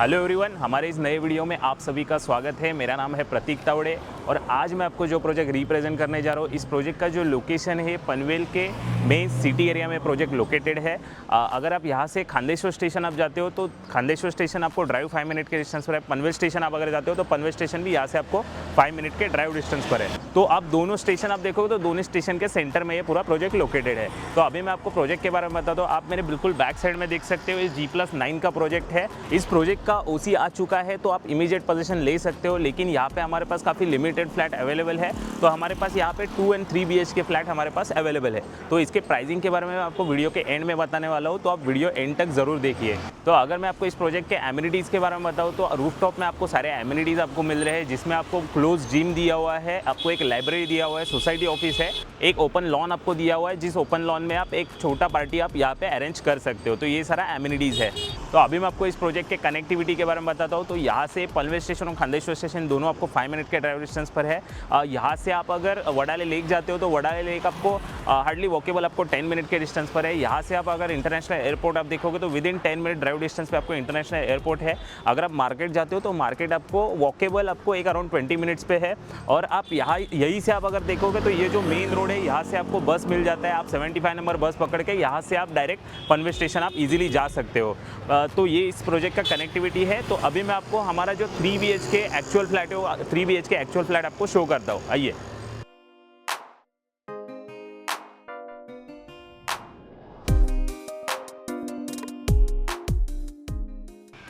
Hello everyone, हमारे इस नए वीडियो में आप सभी का स्वागत है। मेरा नाम है प्रतीक तावड़े और आज मैं आपको जो प्रोजेक्ट रिप्रेजेंट करने जा रहा हूँ, इस प्रोजेक्ट का जो लोकेशन है पनवेल के मेन सिटी एरिया में प्रोजेक्ट लोकेटेड है। अगर आप यहाँ से खांदेश्वर स्टेशन आप जाते हो तो खांदेश्वर स्टेशन आपको ड्राइव 5 मिनट के डिस्टेंस पर है। पनवेल स्टेशन आप अगर जाते हो तो पनवेल स्टेशन भी यहाँ से आपको 5 मिनट के ड्राइव डिस्टेंस पर है। तो आप दोनों स्टेशन आप देखोगे तो दोनों स्टेशन के सेंटर में ये पूरा प्रोजेक्ट लोकेटेड है। तो अभी मैं आपको प्रोजेक्ट के बारे में बताता हूँ। आप मेरे बिल्कुल बैक साइड में देख सकते हो, ये G+9 का प्रोजेक्ट है। इस प्रोजेक्ट का OC आ चुका है तो आप इमीडिएट पोजीशन ले सकते हो, लेकिन यहाँ पे हमारे पास काफ़ी लिमिटेड फ्लैट अवेलेबल है। तो हमारे पास यहाँ पे 2 और 3 BH के फ्लैट हमारे पास अवेलेबल है। तो इसके प्राइसिंग के बारे में मैं आपको वीडियो के एंड में बताने वाला हूँ, तो आप वीडियो एंड तक ज़रूर देखिए। तो अगर मैं आपको इस प्रोजेक्ट के एमिनिटीज़ के बारे में बताऊँ तो रूफटॉप में आपको सारे एमिनिटीज़ आपको मिल रहे हैं, जिसमें आपको क्लोज जिम दिया हुआ है, आपको एक लाइब्रेरी दिया हुआ है, सोसाइटी ऑफिस है, एक ओपन लॉन आपको दिया हुआ है, जिस ओपन लॉन में आप एक छोटा पार्टी आप यहाँ पे अरेंज कर सकते हो। तो ये सारा एमिनिटीज़ है। तो अभी मैं आपको इस प्रोजेक्ट के कनेक्टिविटी के बारे में बताता हूँ। तो यहाँ से पनवेल स्टेशन और खांदेश्वर स्टेशन दोनों आपको 5 मिनट के ड्राइव डिस्टेंस पर है। यहाँ से आप अगर वडाले लेक जाते हो तो वडाले लेक आपको हार्डली वॉकेबल आपको 10 मिनट के डिस्टेंस पर है। यहाँ से आप अगर इंटरनेशनल एयरपोर्ट आप देखोगे तो विदिन 10 मिनट ड्राइव डिस्टेंस पे आपको इंटरनेशनल एयरपोर्ट है। अगर आप मार्केट जाते हो तो मार्केट आपको वॉकेबल आपको एक अराउंड 20 मिनट्स पे है। और आप यहाँ यहीं से आप अगर देखोगे तो ये जो मेन रोड है, यहाँ से आपको बस मिल जाता है। आप 75 नंबर बस पकड़ के यहाँ से आप डायरेक्ट पनवेल स्टेशन आप इजीली जा सकते हो। तो ये इस प्रोजेक्ट का कनेक्टिविटी है। तो अभी मैं आपको हमारा जो 3 BH के एक्चुअल फ्लैट है, वो 3 BH के एक्चुअल फ्लैट आपको शो करता हूँ। आइए।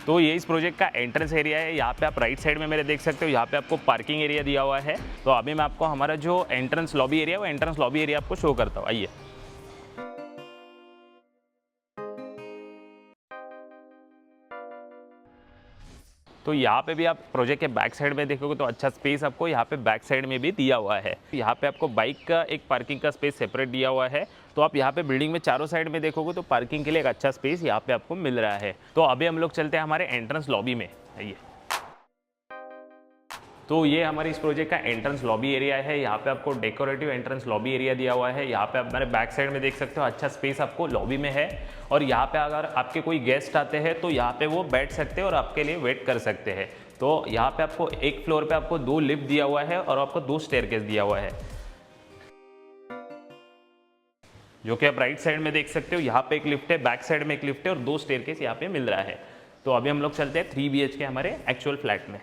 तो ये इस प्रोजेक्ट का एंट्रेंस एरिया है। यहाँ पे आप राइट साइड में मेरे देख सकते हो, यहाँ पे आपको पार्किंग एरिया दिया हुआ है। तो अभी मैं आपको हमारा जो एंट्रेंस लॉबी एरिया है, वो एंट्रेंस लॉबी एरिया आपको शो करता हूँ। आइए। तो यहाँ पे भी आप प्रोजेक्ट के बैक साइड में देखोगे तो अच्छा स्पेस आपको यहाँ पे बैक साइड में भी दिया हुआ है। यहाँ पे आपको बाइक का एक पार्किंग का स्पेस सेपरेट दिया हुआ है। तो आप यहाँ पे बिल्डिंग में चारों साइड में देखोगे तो पार्किंग के लिए एक अच्छा स्पेस यहाँ पे आपको मिल रहा है। तो अभी हम लोग चलते हैं हमारे एंट्रेंस लॉबी में। आइए। तो ये हमारे इस प्रोजेक्ट का एंट्रेंस लॉबी एरिया है। यहाँ पे आपको डेकोरेटिव एंट्रेंस लॉबी एरिया दिया हुआ है। यहाँ पे आप हमारे बैक साइड में देख सकते हो, अच्छा स्पेस आपको लॉबी में है। और यहाँ पे अगर आपके कोई गेस्ट आते हैं तो यहाँ पे वो बैठ सकते हैं और आपके लिए वेट कर सकते हैं। तो यहाँ पे आपको एक फ्लोर पे आपको 2 लिफ्ट दिया हुआ है और आपको 2 स्टेयरकेस दिया हुआ है, जो कि आप राइट साइड में देख सकते हो। यहाँ पे एक लिफ्ट है, बैक साइड में एक लिफ्ट है और 2 स्टेयरकेस यहाँ पे मिल रहा है। तो अभी हम लोग चलते हैं 3 BH के हमारे एक्चुअल फ्लैट में।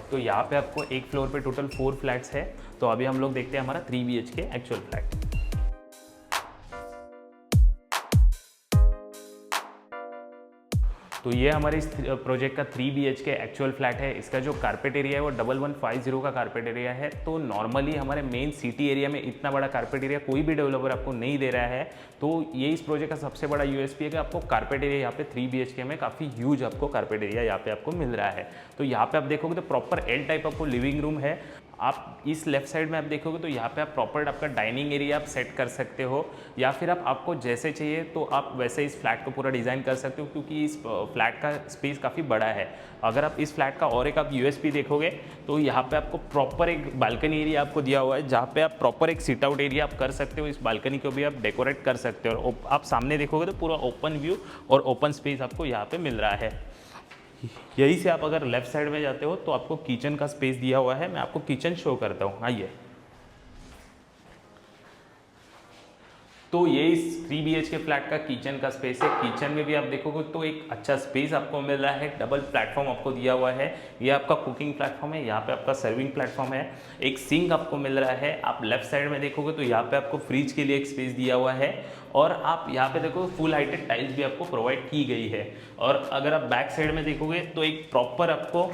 तो यहाँ पे आपको एक फ्लोर पे टोटल 4 फ्लैट्स है। तो अभी हम लोग देखते हैं हमारा 3 BH के एक्चुअल फ्लैट। तो ये हमारे इस प्रोजेक्ट का 3 BH के एक्चुअल फ्लैट है। इसका जो कारपेट एरिया है वो 1150 का कारपेट एरिया है। तो नॉर्मली हमारे मेन सिटी एरिया में इतना बड़ा कारपेट एरिया कोई भी डेवलपर आपको नहीं दे रहा है। तो ये इस प्रोजेक्ट का सबसे बड़ा USP है कि आपको कारपेट एरिया यहाँ पे 3 BH के में काफ़ी ह्यूज आपको कारपेट एरिया यहाँ पे आपको मिल रहा है। तो यहाँ पे आप देखोगे तो प्रॉपर L टाइप आपको लिविंग रूम है। आप इस लेफ्ट साइड में आप देखोगे तो यहाँ पे आप प्रॉपर आपका डाइनिंग एरिया आप सेट कर सकते हो, या फिर आपको जैसे चाहिए तो आप वैसे इस फ्लैट को पूरा डिज़ाइन कर सकते हो, क्योंकि इस फ्लैट का स्पेस काफ़ी बड़ा है। अगर आप इस फ्लैट का और एक आप USP देखोगे तो यहाँ पे आपको प्रॉपर एक बालकनी एरिया आपको दिया हुआ है, जहाँ पे आप प्रॉपर एक सिट आउट एरिया आप कर सकते हो। इस बालकनी को भी आप डेकोरेट कर सकते हो और आप सामने देखोगे तो पूरा ओपन व्यू और ओपन स्पेस आपको यहाँ पे मिल रहा है। यही से आप अगर लेफ्ट साइड में जाते हो तो आपको किचन का स्पेस दिया हुआ है। मैं आपको किचन शो करता हूँ। आइए। तो ये इस 3 BH के फ्लैट का किचन का स्पेस है। किचन में भी आप देखोगे तो एक अच्छा स्पेस आपको मिल रहा है। डबल प्लेटफॉर्म आपको दिया हुआ है। ये आपका कुकिंग प्लेटफॉर्म है, यहाँ पे आपका सर्विंग प्लेटफॉर्म है। एक सिंक आपको मिल रहा है। आप लेफ्ट साइड में देखोगे तो यहाँ पे आपको फ्रिज के लिए एक स्पेस दिया हुआ है। और आप यहाँ पे देखो फुल हाइटेड टाइल्स भी आपको प्रोवाइड की गई है। और अगर आप बैक साइड में देखोगे तो एक प्रॉपर आपको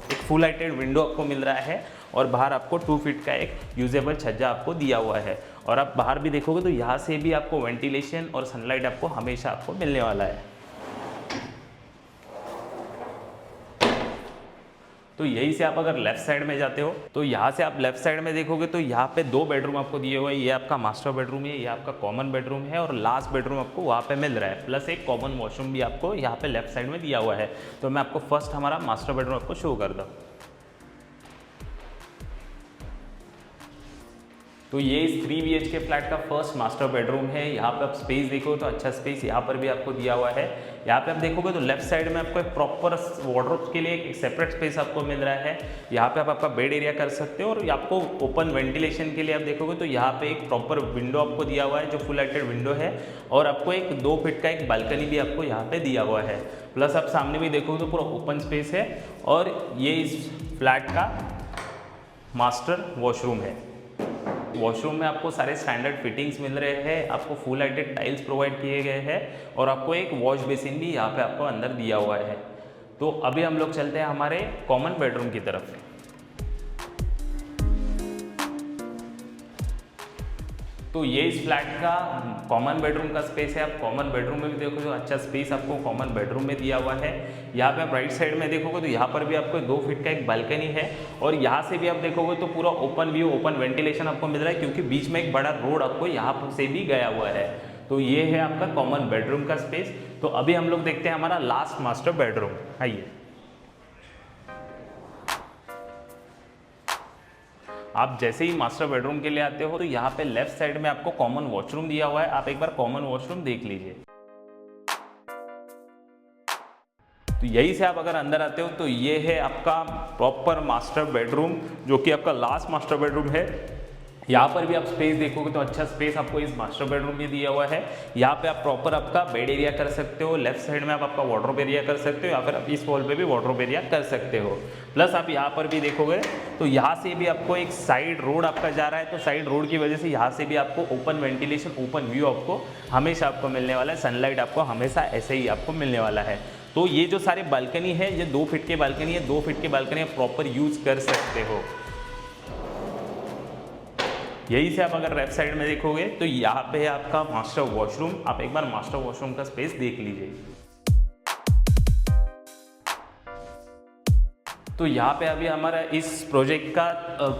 एक फुल हाइटेड विंडो आपको मिल रहा है और बाहर आपको 2 फीट का एक यूजेबल छज्जा आपको दिया हुआ है। और आप बाहर भी देखोगे तो यहाँ से भी आपको वेंटिलेशन और सनलाइट आपको हमेशा आपको मिलने वाला है। तो यहीं से आप अगर लेफ्ट साइड में जाते हो तो यहाँ से आप लेफ्ट साइड में देखोगे तो यहाँ पे 2 बेडरूम आपको दिए हुए हैं। ये आपका मास्टर बेडरूम है, ये आपका कॉमन बेडरूम है और लास्ट बेडरूम आपको वहाँ पे मिल रहा है, प्लस एक कॉमन वॉशरूम भी आपको यहाँ पे लेफ्ट साइड में दिया हुआ है। तो मैं आपको फर्स्ट हमारा मास्टर बेडरूम आपको शो करता हूँ। तो ये इस 3 BHK फ्लैट का फर्स्ट मास्टर बेडरूम है। यहाँ पे आप स्पेस देखो तो अच्छा स्पेस यहाँ पर भी आपको दिया हुआ है। यहाँ पे आप देखोगे तो लेफ्ट साइड में आपको एक प्रॉपर वार्डरोब के लिए एक सेपरेट स्पेस आपको मिल रहा है। यहाँ पे आप आपका बेड एरिया कर सकते हो और आपको ओपन वेंटिलेशन के लिए आप देखोगे तो यहाँ पे एक प्रॉपर विंडो आपको दिया हुआ है जो फुल लाइटेड विंडो है, और आपको एक 2 फीट का एक बालकनी भी आपको यहाँ पे दिया हुआ है। प्लस आप सामने भी देखोगे तो पूरा ओपन स्पेस है, और ये इस फ्लैट का मास्टर वॉशरूम है। वॉशरूम में आपको सारे स्टैंडर्ड फिटिंग्स मिल रहे हैं, आपको फुल लाइटेड टाइल्स प्रोवाइड किए गए हैं, और आपको एक वॉश बेसिन भी यहाँ पे आपको अंदर दिया हुआ है। तो अभी हम लोग चलते हैं हमारे कॉमन बेडरूम की तरफ। तो ये इस फ्लैट का कॉमन बेडरूम का स्पेस है। आप कॉमन बेडरूम में भी देखोगे तो अच्छा स्पेस आपको कॉमन बेडरूम में दिया हुआ है। यहाँ पे आप राइट साइड में देखोगे तो यहाँ पर भी आपको 2 फीट का एक बालकनी है, और यहाँ से भी आप देखोगे तो पूरा ओपन व्यू, ओपन वेंटिलेशन आपको मिल रहा है, क्योंकि बीच में एक बड़ा रोड आपको यहाँ से भी गया हुआ है। तो ये है आपका कॉमन बेडरूम का स्पेस। तो अभी हम लोग देखते हैं हमारा लास्ट मास्टर बेडरूम। आइए, आप जैसे ही मास्टर बेडरूम के लिए आते हो तो यहाँ पे लेफ्ट साइड में आपको कॉमन वॉशरूम दिया हुआ है। आप एक बार कॉमन वॉशरूम देख लीजिए। तो यही से आप अगर अंदर आते हो तो ये है आपका प्रॉपर मास्टर बेडरूम, जो कि आपका लास्ट मास्टर बेडरूम है। यहाँ पर भी आप स्पेस देखोगे तो अच्छा स्पेस आपको इस मास्टर बेडरूम में दिया हुआ है। यहाँ पे आप प्रॉपर आपका बेड एरिया कर सकते हो, लेफ्ट साइड में आप आपका वार्डरोब एरिया कर सकते हो, या फिर आप इस वॉल पे भी वार्डरोब एरिया कर सकते हो। प्लस आप यहाँ पर भी देखोगे तो यहाँ से भी आपको एक साइड रोड आपका जा रहा है, तो साइड रोड की वजह से यहाँ से भी आपको ओपन वेंटिलेशन, ओपन व्यू आपको हमेशा आपको मिलने वाला है। सनलाइट आपको हमेशा ऐसे ही आपको मिलने वाला है। तो ये जो सारे बालकनी है, ये 2 फीट के बालकनी है, 2 फीट के बालकनी आप प्रॉपर यूज कर सकते हो। यही से आप अगर लेफ्ट साइड में देखोगे तो यहाँ पे है आपका मास्टर वॉशरूम। आप एक बार मास्टर वॉशरूम का स्पेस देख लीजिए। तो यहाँ पे अभी हमारा इस प्रोजेक्ट का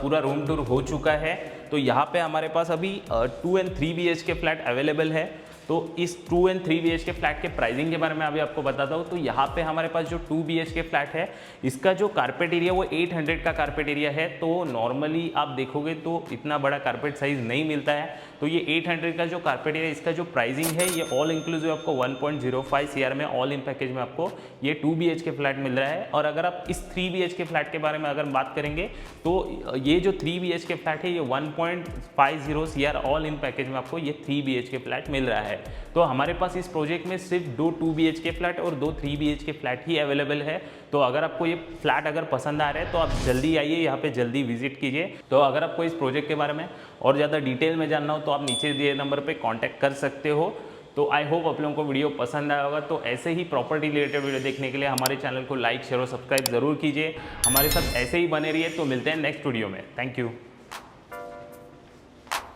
पूरा रूम टूर हो चुका है। तो यहाँ पे हमारे पास अभी 2 एंड 3 BHK फ्लैट अवेलेबल है। तो इस 2 एंड 3 BHK फ्लैट के प्राइसिंग के बारे में अभी आपको बताता हूँ। तो यहाँ पे हमारे पास जो 2 BHK फ्लैट है, इसका जो कारपेट एरिया वो 800 का कारपेट एरिया है। तो नॉर्मली आप देखोगे तो इतना बड़ा कारपेट साइज नहीं मिलता है। तो ये 800 का जो कारपेट एरिया, इसका जो प्राइसिंग है ये ऑल इंक्लूसिव आपको 1.05 CR में ऑल इन पैकेज में आपको ये 2 BHK फ्लैट मिल रहा है। और अगर आप इस 3 BHK फ्लैट के बारे में अगर बात करेंगे तो ये जो 3 BHK फ्लैट है ये 1.50 CR ऑल इन पैकेज में आपको ये 3 BHK फ्लैट मिल रहा है। तो हमारे पास इस प्रोजेक्ट में सिर्फ 2 BHK फ्लैट और 2 3 BHK फ्लैट ही अवेलेबल है। तो अगर आपको ये फ्लैट अगर पसंद आ रहा है तो आप जल्दी आइए, यहाँ पे जल्दी विजिट कीजिए। तो अगर आपको इस प्रोजेक्ट के बारे में और ज़्यादा डिटेल में जानना हो तो आप नीचे दिए नंबर पे कांटेक्ट कर सकते हो। तो आई होप आप लोगों को वीडियो पसंद आया होगा। तो ऐसे ही प्रॉपर्टी रिलेटेड वीडियो देखने के लिए हमारे चैनल को लाइक, शेयर और सब्सक्राइब जरूर कीजिए। हमारे साथ ऐसे ही बने रहिए। तो मिलते हैं नेक्स्ट वीडियो में। Thank you.